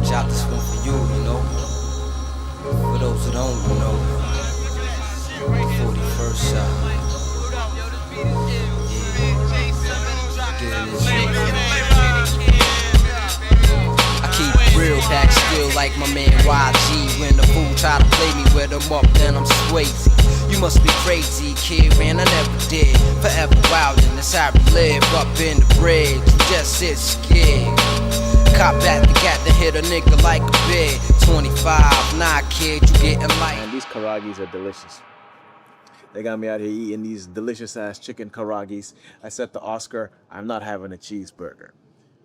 Shout this one for you, you know. For those who don't, you know. 41st shot. I keep it real back still like my man YG. When the fool try to play me with him up, then I'm swayzy. You must be crazy, kid, man, I never did. Forever wild and that's how we live up in the bridge. You just sit scared. Cop back the gat to hit a nigga like a bid. 25, nah kid, you getting light. Man, these karagis are delicious. They got me out here eating these delicious ass chicken karagis. I said to Oscar, I'm not having a cheeseburger.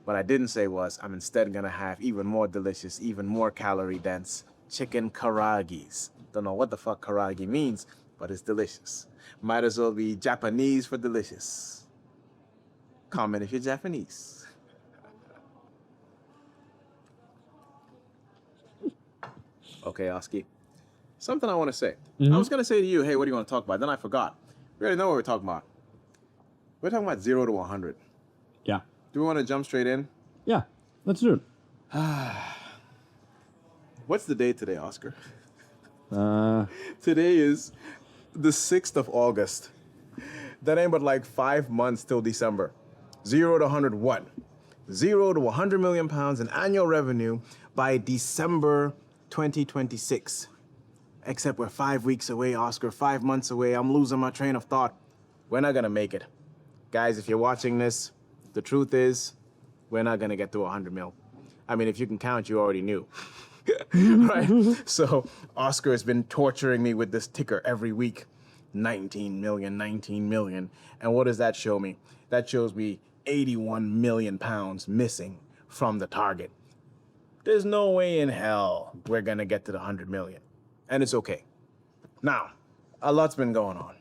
What I didn't say was, I'm instead gonna have even more delicious, even more calorie dense chicken karagis. Don't know what the fuck karagi means, but it's delicious. Might as well be Japanese for delicious. Comment if you're Japanese. Okay, Oski. Something I want to say. I was going to say to you, hey, what do you want to talk about? Then I forgot. We already know what we're talking about. We're talking about 0 to 100. Yeah. Do we want to jump straight in? Yeah, let's do it. What's the date today, Oscar? Uh, Today is the 6th of August. That ain't but like 5 months till December. 0 to 100 what? 0 to 100 million pounds in annual revenue by December 2026. Except we're 5 weeks away, Oscar, 5 months away. I'm losing my train of thought. We're not gonna make it. Guys, if you're watching this, the truth is, we're not gonna get to 100 mil. I mean, if you can count, you already knew. Right? So Oscar has been torturing me with this ticker every week. 19 million, 19 million. And what does that show me? That shows me 81 million pounds missing from the target. There's no way in hell we're gonna get to the 100 million. And it's okay. Now, a lot's been going on.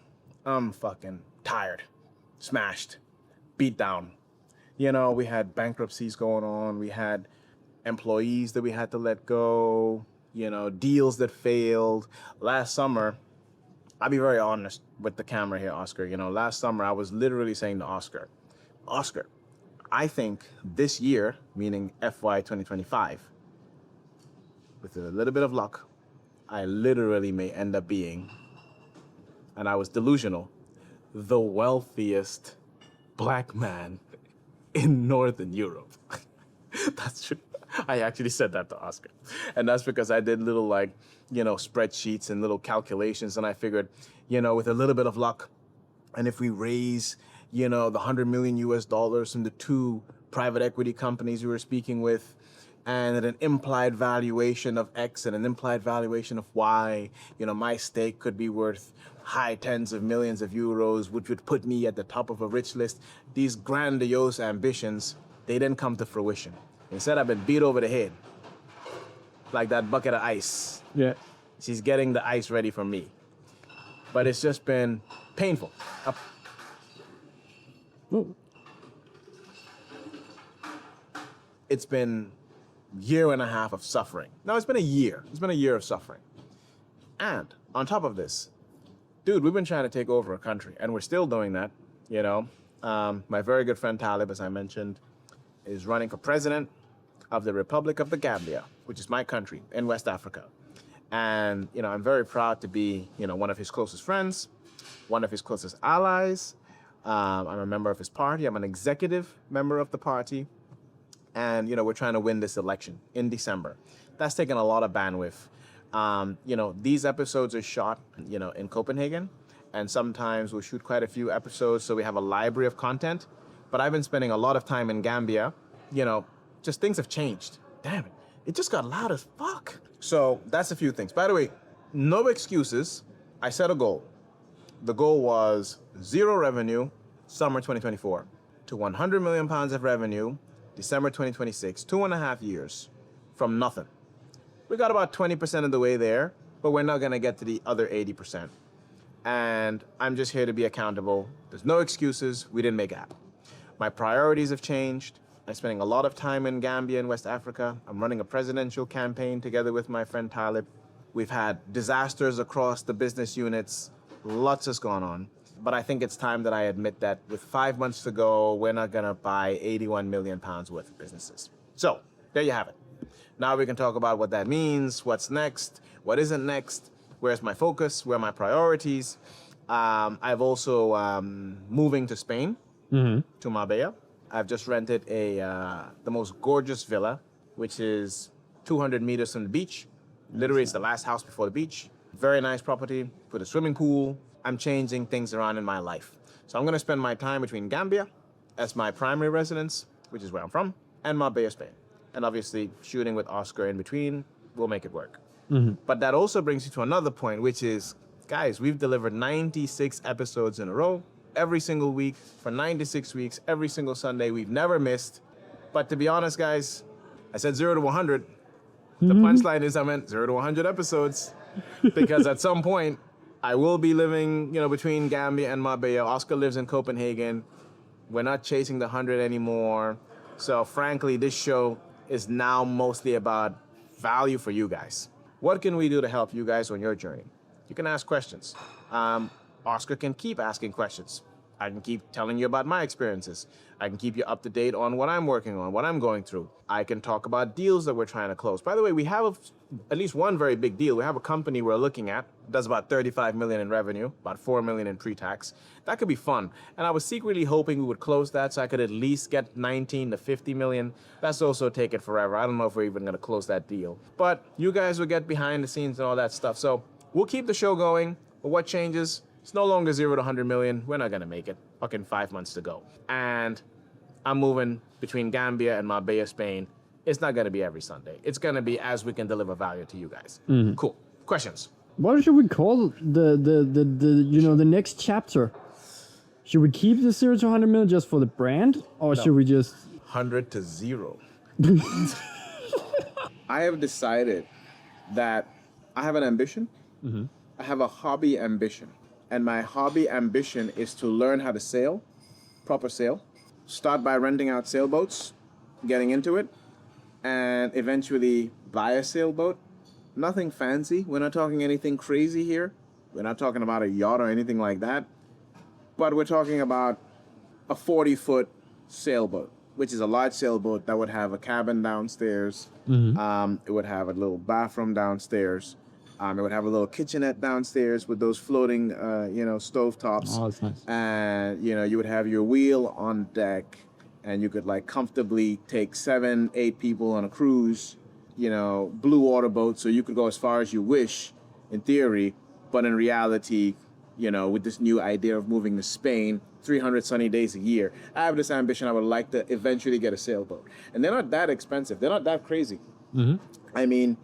I'm fucking tired, smashed, beat down. You know, we had bankruptcies going on. We had employees that we had to let go, you know, deals that failed. Last summer, I'll be very honest with the camera here, Oscar. You know, last summer I was literally saying to Oscar, I think this year, meaning FY 2025, with a little bit of luck, I literally may end up being, and I was delusional, the wealthiest black man in Northern Europe. That's true. I actually said that to Oscar. And that's because I did little spreadsheets and little calculations. And I figured, with a little bit of luck, and if we raise, the 100 million US dollars from the 2 private equity companies we were speaking with, and at an implied valuation of X and an implied valuation of Y, my stake could be worth high tens of millions of euros, which would put me at the top of a rich list. These grandiose ambitions, they didn't come to fruition. Instead, I've been beat over the head like that bucket of ice. yeah. She's getting the ice ready for me. But it's just been painful. It's been a year and a half of suffering. No, it's been a year. It's been a year of suffering. And on top of this, dude, we've been trying to take over a country, and we're still doing that, My very good friend Talib, as I mentioned, is running for president of the Republic of the Gambia, which is my country in West Africa. And, I'm very proud to be, one of his closest friends, one of his closest allies. I'm a member of his party. I'm an executive member of the party. And, we're trying to win this election in December. That's taken a lot of bandwidth. These episodes are shot, in Copenhagen. And sometimes we'll shoot quite a few episodes, so we have a library of content. But I've been spending a lot of time in Gambia. Just things have changed. Damn it. It just got loud as fuck. So that's a few things. By the way, no excuses. I set a goal. The goal was 0 revenue, summer 2024, to 100 million pounds of revenue, December 2026, 2.5 years from nothing. We got about 20% of the way there, but we're not gonna get to the other 80%. And I'm just here to be accountable. There's no excuses. We didn't make it happen. My priorities have changed. I'm spending a lot of time in Gambia and West Africa. I'm running a presidential campaign together with my friend Talib. We've had disasters across the business units. Lots has gone on. But I think it's time that I admit that with 5 months to go, we're not gonna buy 81 million pounds worth of businesses. So there you have it. Now we can talk about what that means, what's next, what isn't next, where's my focus, where are my priorities. I've also moving to Spain, to Marbella. I've just rented the most gorgeous villa, which is 200 meters from the beach. Literally, it's the last house before the beach. Very nice property with a swimming pool. I'm changing things around in my life. So I'm going to spend my time between Gambia as my primary residence, which is where I'm from, and Marbella, Spain. And obviously, shooting with Oscar in between will make it work. But that also brings you to another point, which is, guys, we've delivered 96 episodes in a row, every single week, for 96 weeks, every single Sunday. We've never missed. But to be honest, guys, I said 0 to 100. The punchline is I meant 0 to 100 episodes. Because at some point, I will be living, between Gambia and Marbella. Oscar lives in Copenhagen. We're not chasing the 100 anymore. So frankly, this show is now mostly about value for you guys. What can we do to help you guys on your journey? You can ask questions. Oscar can keep asking questions. I can keep telling you about my experiences. I can keep you up to date on what I'm working on, what I'm going through. I can talk about deals that we're trying to close. By the way, we have at least one very big deal. We have a company we're looking at, does about 35 million in revenue, about 4 million in pre-tax. That could be fun. And I was secretly hoping we would close that so I could at least get 19 to 50 million. That's also taken forever. I don't know if we're even gonna close that deal. But you guys will get behind the scenes and all that stuff. So we'll keep the show going, but what changes? It's no longer 0 to 100 million. We're not gonna make it. Fucking 5 months to go. And I'm moving between Gambia and Marbella, Spain. It's not gonna be every Sunday. It's gonna be as we can deliver value to you guys. Cool. Questions? What should we call the next chapter? Should we keep the 0 to 100 million just for the brand, or should we just 100 to 0. I have decided that I have an ambition. I have a hobby ambition. And my hobby ambition is to learn how to sail, proper sail. Start by renting out sailboats, getting into it, and eventually buy a sailboat. Nothing fancy. We're not talking anything crazy here. We're not talking about a yacht or anything like that. But we're talking about a 40-foot sailboat, which is a large sailboat that would have a cabin downstairs. It would have a little bathroom downstairs. It would have a little kitchenette downstairs with those floating, stove tops. Oh, that's nice. And, you would have your wheel on deck, and you could, comfortably take 7, 8 people on a cruise, blue water boat, so you could go as far as you wish, in theory. But in reality, with this new idea of moving to Spain, 300 sunny days a year, I have this ambition. I would like to eventually get a sailboat. And they're not that expensive. They're not that crazy. I mean,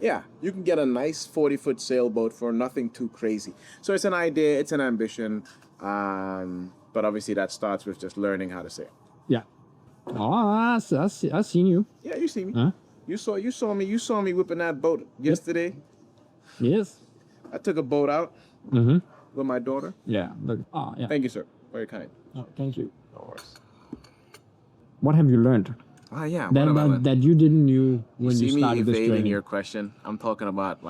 yeah, you can get a nice 40-foot sailboat for nothing too crazy. So it's an idea, it's an ambition, but obviously that starts with just learning how to sail. Yeah. Oh, I seen you. Yeah, you see me. Huh? You saw me whipping that boat yesterday. Yes. I took a boat out with my daughter. Yeah. Look. Oh, yeah. Thank you, sir. Very kind. Oh, thank you. No worries. What have you learned? Yeah. That you didn't knew when you see me started this evading journey. your question. I'm talking about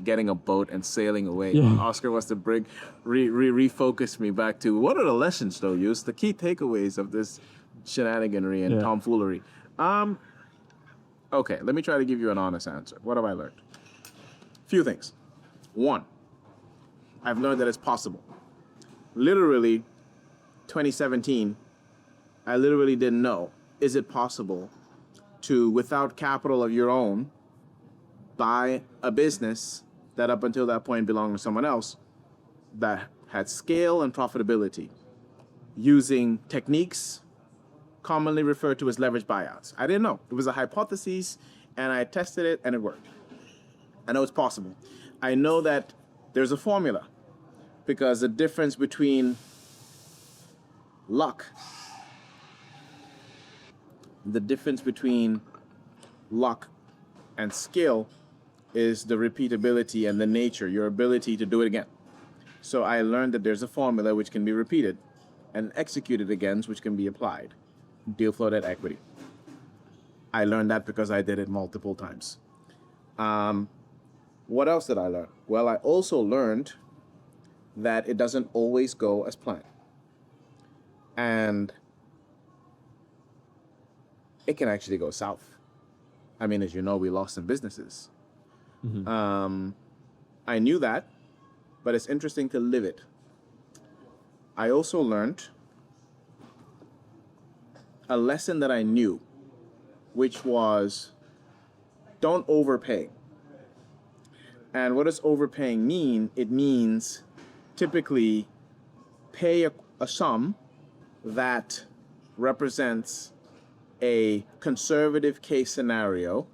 getting a boat and sailing away. Yeah. Oscar wants to refocus me back to what are the lessons though, Yus? The key takeaways of this shenaniganry and tomfoolery. Okay, let me try to give you an honest answer. What have I learned? Few things. One, I've learned that it's possible. Literally, 2017, I literally didn't know. Is it possible to, without capital of your own, buy a business that up until that point belonged to someone else that had scale and profitability using techniques commonly referred to as leverage buyouts? I didn't know. It was a hypothesis, and I tested it, and it worked. I know it's possible. I know that there's a formula, because the difference between luck and skill is the repeatability and the nature, your ability to do it again. So I learned that there's a formula which can be repeated and executed against, which can be applied. Deal flow net equity. I learned that because I did it multiple times. What else did I learn? Well, I also learned that it doesn't always go as planned. And it can actually go south. I mean, as you know, we lost some businesses. I knew that, but it's interesting to live it. I also learned a lesson that I knew, which was don't overpay. And what does overpaying mean? It means typically pay a sum that represents a conservative case scenario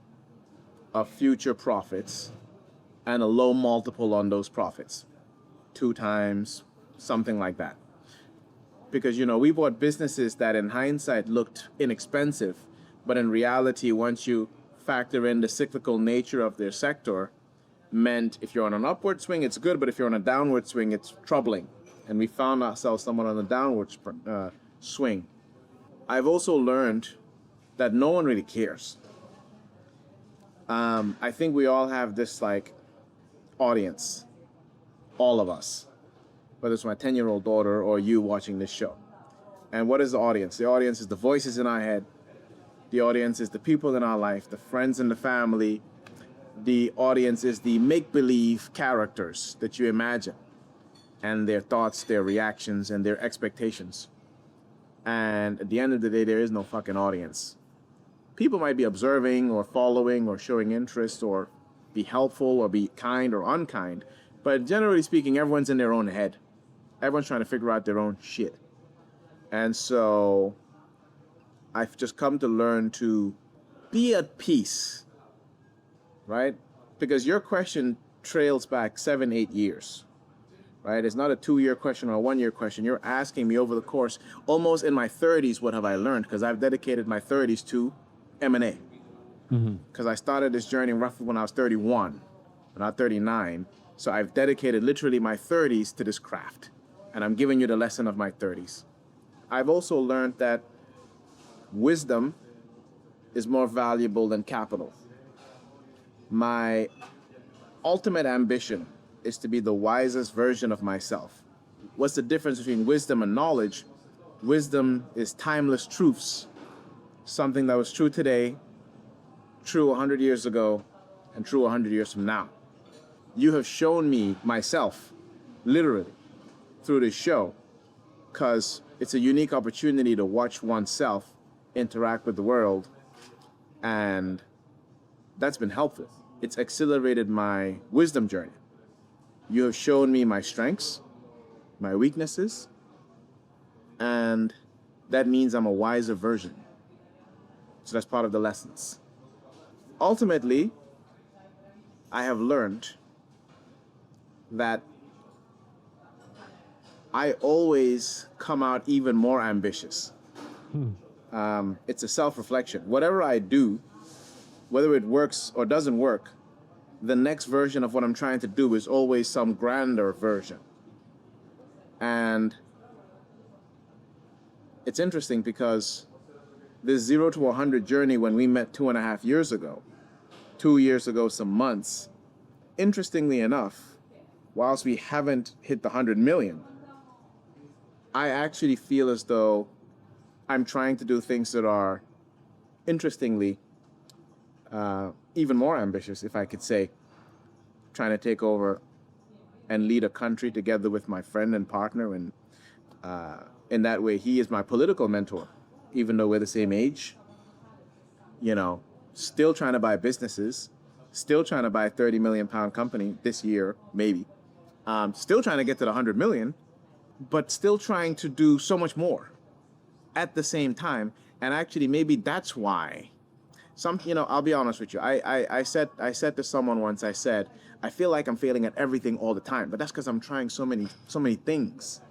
of future profits and a low multiple on those profits. 2 times, something like that. Because, you know, we bought businesses that in hindsight looked inexpensive, but in reality, once you factor in the cyclical nature of their sector, meant if you're on an upward swing, it's good, but if you're on a downward swing, it's troubling. And we found ourselves somewhat on a downward swing. I've also learned that no one really cares. I think we all have this like audience, all of us, whether it's my 10-year-old daughter or you watching this show. And what is the audience? The audience is the voices in our head. The audience is the people in our life, the friends and the family. The audience is the make-believe characters that you imagine and their thoughts, their reactions, and their expectations. And at the end of the day, there is no fucking audience. People might be observing or following or showing interest or be helpful or be kind or unkind. But generally speaking, everyone's in their own head. Everyone's trying to figure out their own shit. And so I've just come to learn to be at peace, right? Because your question trails back 7, 8 years, right? It's not a 2-year question or a 1-year question. You're asking me over the course, almost in my 30s, what have I learned? Because I've dedicated my 30s to M&A. Because I started this journey roughly when I was 31, not 39. So I've dedicated literally my 30s to this craft. And I'm giving you the lesson of my 30s. I've also learned that wisdom is more valuable than capital. My ultimate ambition is to be the wisest version of myself. What's the difference between wisdom and knowledge? Wisdom is timeless truths, something that was true today, true 100 years ago, and true 100 years from now. You have shown me myself, literally, through this show, because it's a unique opportunity to watch oneself interact with the world, and that's been helpful. It's accelerated my wisdom journey. You have shown me my strengths, my weaknesses, and that means I'm a wiser version. So that's part of the lessons. Ultimately, I have learned that I always come out even more ambitious. It's a self-reflection. Whatever I do, whether it works or doesn't work, the next version of what I'm trying to do is always some grander version. And it's interesting because this 0 to 100 journey, when we met 2.5 years ago, 2 years ago, some months, interestingly enough, whilst we haven't hit the 100 million, I actually feel as though I'm trying to do things that are, interestingly, even more ambitious, if I could say, trying to take over and lead a country together with my friend and partner. And in that way, he is my political mentor, even though we're the same age. You know, still trying to buy businesses, still trying to buy a 30 million pound company this year, maybe. Still trying to get to the 100 million, but still trying to do so much more at the same time. And actually, maybe that's why I'll be honest with you. I said to someone once, I said, I feel like I'm failing at everything all the time, but that's because I'm trying so many things.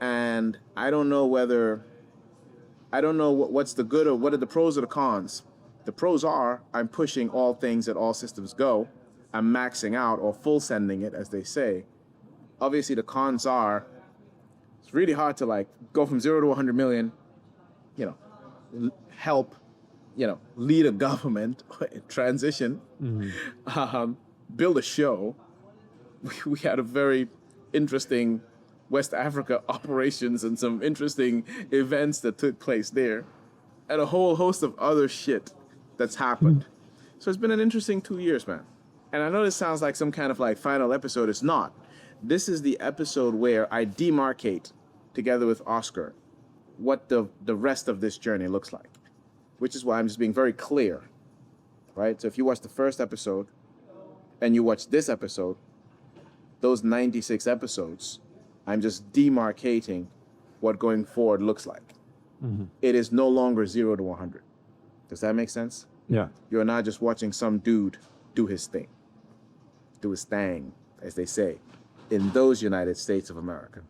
And I don't know what's the good or what are the pros or the cons. The pros are I'm pushing all things at all systems go. I'm maxing out or full sending it, as they say. Obviously, the cons are it's really hard to like go from 0 to 100 million, help, lead a government, transition, build a show. We had a very interesting West Africa operations and some interesting events that took place there, and a whole host of other shit that's happened. So it's been an interesting 2 years, man. And I know this sounds like some kind of like final episode. It's not. This is the episode where I demarcate, together with Oscar, what the rest of this journey looks like, which is why I'm just being very clear, right? So if you watch the first episode and you watch this episode, those 96 episodes, I'm just demarcating what going forward looks like. It is no longer 0 to 100. Does that make sense? Yeah. You're not just watching some dude do his thing, as they say, in those United States of America.